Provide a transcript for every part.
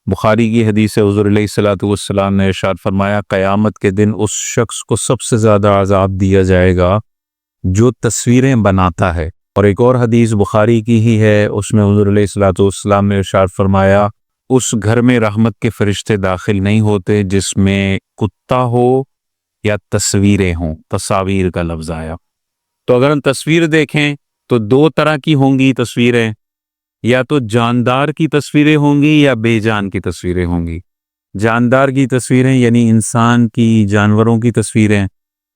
बुखारी की हदीस है, हुज़ूर अलैहिस्सलातु वस्सलाम ने इरशाद फरमाया, क़यामत के दिन उस शख्स को सबसे ज़्यादा अज़ाब दिया जाएगा जो तस्वीरें बनाता है। और एक और हदीस बुखारी की ही है, उसमें हुज़ूर अलैहिस्सलातु वस्सलाम ने इरशाद फरमाया, उस घर में रहमत के फरिश्ते दाखिल नहीं होते जिसमें कुत्ता हो या तस्वीरें हों। तस्वीर का लफ्ज़ आया। तो अगर हम तस्वीर देखें तो दो तरह की होंगी तस्वीरें, या तो जानदार की तस्वीरें होंगी या बेजान की तस्वीरें होंगी। जानदार की तस्वीरें यानी इंसान की, जानवरों की तस्वीरें,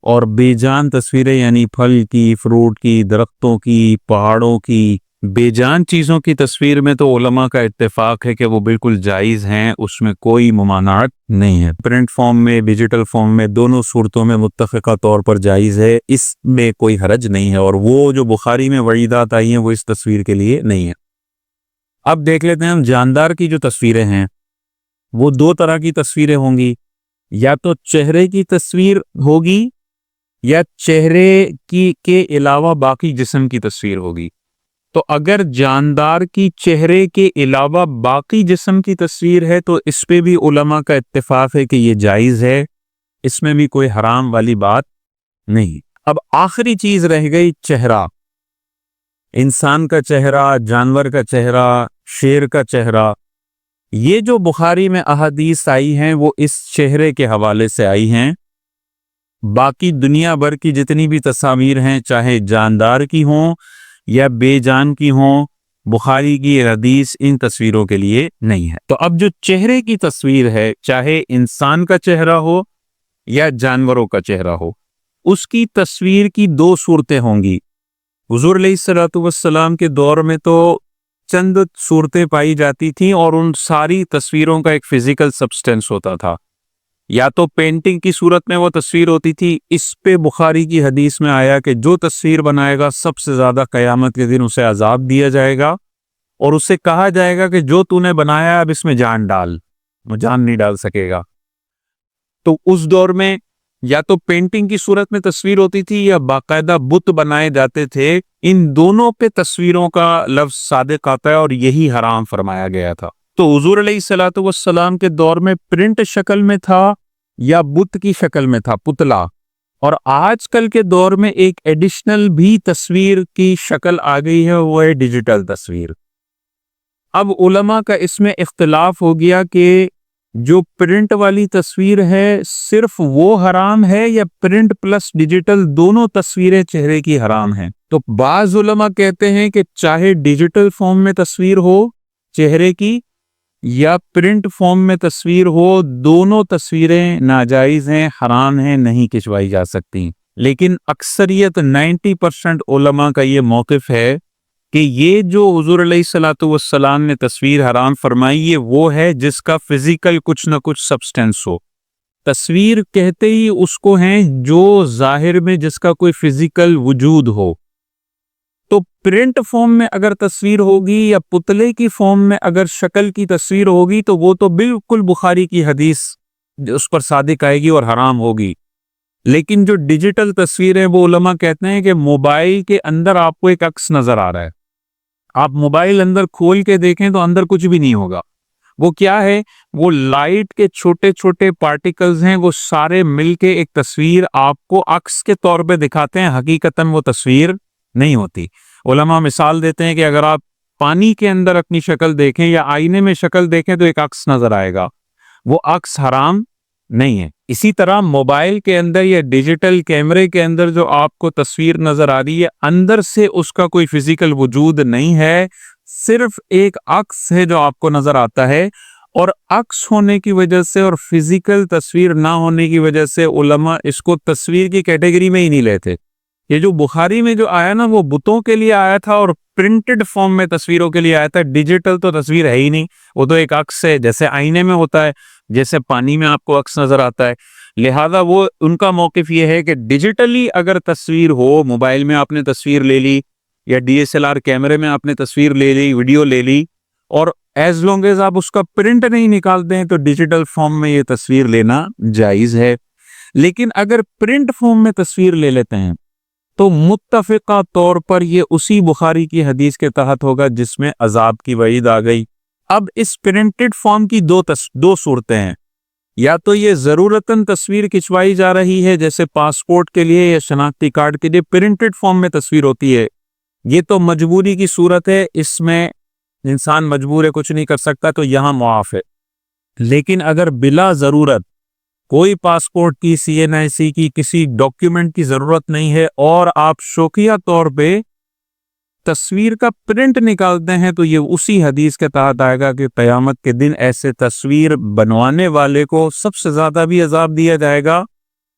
और बेजान तस्वीरें यानी फल की, फ्रूट की, दरख्तों की, पहाड़ों की। बेजान चीज़ों की तस्वीर में तो उलमा का इत्तेफाक है कि वो बिल्कुल जायज़ हैं, उसमें कोई ममानात नहीं है। प्रिंट फॉर्म में, डिजिटल फॉर्म में, दोनों सूरतों में मुत्तफ़िक़ा तौर पर जायज़ है, इसमें कोई हरज नहीं है। और वो जो बुखारी में वईदात आई हैं वो इस तस्वीर के लिए नहीं है। अब देख लेते हैं हम जानदार की जो तस्वीरें हैं वो दो तरह की तस्वीरें होंगी, या तो चेहरे की तस्वीर होगी या चेहरे की के अलावा बाकी जिस्म की तस्वीर होगी। तो अगर जानदार की चेहरे के अलावा बाकी जिस्म की तस्वीर है तो इस पे भी उलमा का इत्तेफाक है कि ये जायज़ है, इसमें भी कोई हराम वाली बात नहीं। अब आखिरी चीज रह गई चेहरा। इंसान का चेहरा, जानवर का चेहरा, शेर का चेहरा। ये जो बुखारी में अहादीस आई हैं वो इस चेहरे के हवाले से आई हैं। बाकी दुनिया भर की जितनी भी तस्वीर हैं, चाहे जानदार की हों या बेजान की हों, बुखारी की हदीस इन तस्वीरों के लिए नहीं है। तो अब जो चेहरे की तस्वीर है, चाहे इंसान का चेहरा हो या जानवरों का चेहरा हो, उसकी तस्वीर की दो सूरतें होंगी। हुज़ूर अलैहिस्सलातु वस्सलाम के दौर में तो चंद सूरतें पाई जाती थीं और उन सारी तस्वीरों का एक फिजिकल सब्सटेंस होता था। या तो पेंटिंग की सूरत में वो तस्वीर होती थी। इस पे बुखारी की हदीस में आया कि जो तस्वीर बनाएगा सबसे ज्यादा क़यामत के दिन उसे अजाब दिया जाएगा और उससे कहा जाएगा कि जो तूने बनाया अब इसमें जान डाल, वो जान नहीं डाल सकेगा। तो उस दौर में या तो पेंटिंग की सूरत में तस्वीर होती थी या बाकायदा बुत बनाए जाते थे। इन दोनों पे तस्वीरों का लफ्ज सादिक आता है और यही हराम फरमाया गया था। तो हुज़ूर अलैहिस्सलातु वस्सलाम के दौर में प्रिंट शक्ल में था या बुत की शक्ल में था, पुतला। और आजकल के दौर में एक एडिशनल भी तस्वीर की शक्ल आ गई है, वो है डिजिटल तस्वीर। अब उलमा का इसमें इख्तिलाफ हो गया कि जो प्रिंट वाली तस्वीर है सिर्फ वो हराम है या प्रिंट प्लस डिजिटल दोनों तस्वीरें चेहरे की हराम हैं। तो बाज़ उलमा कहते हैं कि चाहे डिजिटल फॉर्म में तस्वीर हो चेहरे की या प्रिंट फॉर्म में तस्वीर हो, दोनों तस्वीरें नाजायज हैं, हराम हैं, नहीं खिंचवाई जा सकती। लेकिन अक्सरियत 90% उलमा का ये मौक़िफ़ है कि ये जो हुज़ूर अलैहिस्सलातु वस्सलाम ने तस्वीर हराम फरमाई ये वो है जिसका फिजिकल कुछ ना कुछ सब्सटेंस हो। तस्वीर कहते ही उसको हैं जो जाहिर में जिसका कोई फिजिकल वजूद हो। तो प्रिंट फॉर्म में अगर तस्वीर होगी या पुतले की फॉर्म में अगर शक्ल की तस्वीर होगी तो वो तो बिल्कुल बुखारी की हदीस उस पर सादिक आएगी और हराम होगी। लेकिन जो डिजिटल तस्वीर है वो उलमा कहते हैं कि मोबाइल के अंदर आपको एक अक्स नजर आ रहा है, आप मोबाइल अंदर खोल के देखें तो अंदर कुछ भी नहीं होगा। वो क्या है, वो लाइट के छोटे छोटे पार्टिकल्स हैं, वो सारे मिलके एक तस्वीर आपको अक्स के तौर पे दिखाते हैं, हकीकतन वो तस्वीर नहीं होती। उलमा मिसाल देते हैं कि अगर आप पानी के अंदर अपनी शक्ल देखें या आईने में शक्ल देखें तो एक अक्स नजर आएगा, वो अक्स हराम नहीं है। इसी तरह मोबाइल के अंदर या डिजिटल कैमरे के अंदर जो आपको तस्वीर नजर आ रही है अंदर से उसका कोई फिजिकल वजूद नहीं है, सिर्फ एक अक्स है जो आपको नजर आता है। और अक्स होने की वजह से और फिजिकल तस्वीर ना होने की वजह से उलमा इसको तस्वीर की कैटेगरी में ही नहीं लेते। ये जो बुखारी में जो आया ना वो बुतों के लिए आया था और प्रिंटेड फॉर्म में तस्वीरों के लिए आया था। डिजिटल तो तस्वीर है ही नहीं, वो तो एक अक्स है, जैसे आईने में होता है, जैसे पानी में आपको अक्स नजर आता है। लिहाजा वो उनका मौक़िफ़ ये है कि डिजिटली अगर तस्वीर हो, मोबाइल में आपने तस्वीर ले ली या DSLR कैमरे में आपने तस्वीर ले ली, वीडियो ले ली, और एज लॉन्ग एज आप उसका प्रिंट नहीं निकालते हैं तो डिजिटल फॉर्म में ये तस्वीर लेना जायज़ है। लेकिन अगर प्रिंट फॉर्म में तस्वीर ले लेते हैं तो मुत्तफ़िक़ा तौर पर ये उसी बुखारी की हदीस के तहत होगा जिसमें अजाब की वईद आ गई। اب اس پرنٹڈ فارم کی دو صورتیں ہیں، یا تو یہ ضرورتاً تصویر کھنچوائی جا رہی ہے جیسے پاسپورٹ کے لیے یا شناختی کارڈ کے لیے پرنٹڈ فارم میں تصویر ہوتی ہے، یہ تو مجبوری کی صورت ہے، اس میں انسان مجبور ہے، کچھ نہیں کر سکتا، تو یہاں معاف ہے۔ لیکن اگر بلا ضرورت کوئی پاسپورٹ کی، CNIC کی، کسی ڈاکیومنٹ کی ضرورت نہیں ہے اور آپ شوقیہ طور پہ تصویر کا پرنٹ نکالتے ہیں، تو یہ اسی حدیث کے تحت آئے گا کہ قیامت کے دن ایسے تصویر بنوانے والے کو سب سے زیادہ بھی عذاب دیا جائے گا،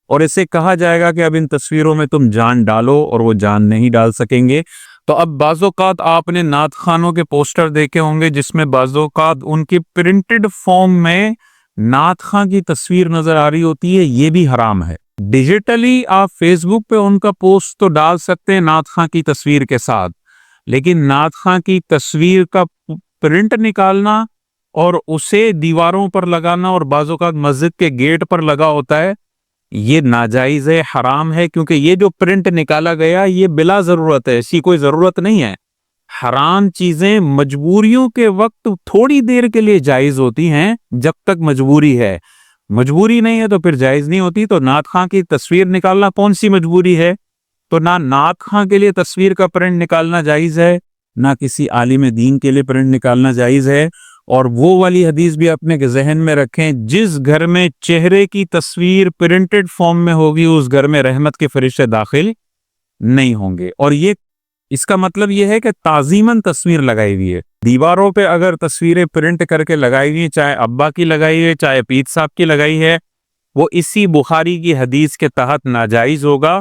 اور اسے کہا جائے گا کہ اب ان تصویروں میں تم جان ڈالو، اور وہ جان نہیں ڈال سکیں گے۔ تو اب بعض اوقات آپ نے نعت خوانوں کے پوسٹر دیکھے ہوں گے جس میں بعض اوقات ان کی پرنٹڈ فارم میں نعت خواں کی تصویر نظر آ رہی ہوتی ہے، یہ بھی حرام ہے۔ ڈیجیٹلی آپ فیس بک پہ ان کا پوسٹ تو ڈال سکتے ہیں نعت خواں کی تصویر کے ساتھ، لیکن نعت خواں کی تصویر کا پرنٹ نکالنا اور اسے دیواروں پر لگانا، اور بعض اوقات مسجد کے گیٹ پر لگا ہوتا ہے، یہ ناجائز ہے، حرام ہے، کیونکہ یہ جو پرنٹ نکالا گیا یہ بلا ضرورت ہے، اسی کوئی ضرورت نہیں ہے۔ حرام چیزیں مجبوریوں کے وقت تھوڑی دیر کے لیے جائز ہوتی ہیں جب تک مجبوری ہے، مجبوری نہیں ہے تو پھر جائز نہیں ہوتی۔ تو نعت خواں کی تصویر نکالنا کون سی مجبوری ہے؟ تو نہ نعت خواں کے لیے تصویر کا پرنٹ نکالنا جائز ہے، نہ کسی عالم دین کے لیے پرنٹ نکالنا جائز ہے۔ اور وہ والی حدیث بھی اپنے ذہن میں رکھیں، جس گھر میں چہرے کی تصویر پرنٹڈ فارم میں ہوگی اس گھر میں رحمت کے فرشتے داخل نہیں ہوں گے۔ اور یہ اس کا مطلب یہ ہے کہ تعظیماً تصویر لگائی ہوئی ہے، دیواروں پہ اگر تصویریں پرنٹ کر کے لگائی ہوئی، چاہے ابا کی لگائی ہے چاہے پیر صاحب کی لگائی ہے، وہ اسی بخاری کی حدیث کے تحت ناجائز ہوگا،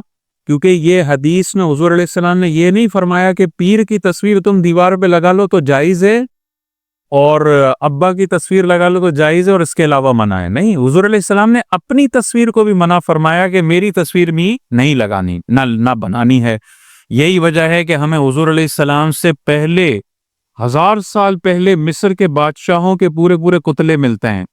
کیونکہ یہ حدیث میں حضور علیہ السلام نے یہ نہیں فرمایا کہ پیر کی تصویر تم دیوار پہ لگا لو تو جائز ہے اور ابا کی تصویر لگا لو تو جائز ہے اور اس کے علاوہ منع ہے۔ نہیں، حضور علیہ السلام نے اپنی تصویر کو بھی منع فرمایا کہ میری تصویر بھی نہیں لگانی، نہ بنانی ہے۔ یہی وجہ ہے کہ ہمیں حضور علیہ السلام سے پہلے 1000 سال پہلے مصر کے بادشاہوں کے پورے کتلے ملتے ہیں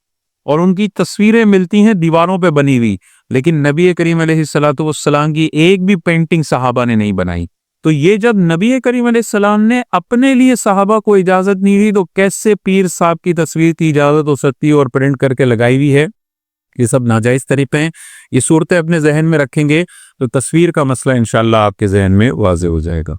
اور ان کی تصویریں ملتی ہیں دیواروں پہ بنی ہوئی، لیکن نبی کریم علیہ الصلوۃ والسلام کی ایک بھی پینٹنگ صحابہ نے نہیں بنائی۔ تو یہ جب نبی کریم علیہ السلام نے اپنے لیے صحابہ کو اجازت نہیں دی تو کیسے پیر صاحب کی تصویر کی اجازت ہو سکتی ہے اور پرنٹ کر کے لگائی ہوئی ہے؟ یہ سب ناجائز طریقے ہیں۔ یہ صورتیں اپنے ذہن میں رکھیں گے تو تصویر کا مسئلہ انشاءاللہ آپ کے ذہن میں واضح ہو جائے گا۔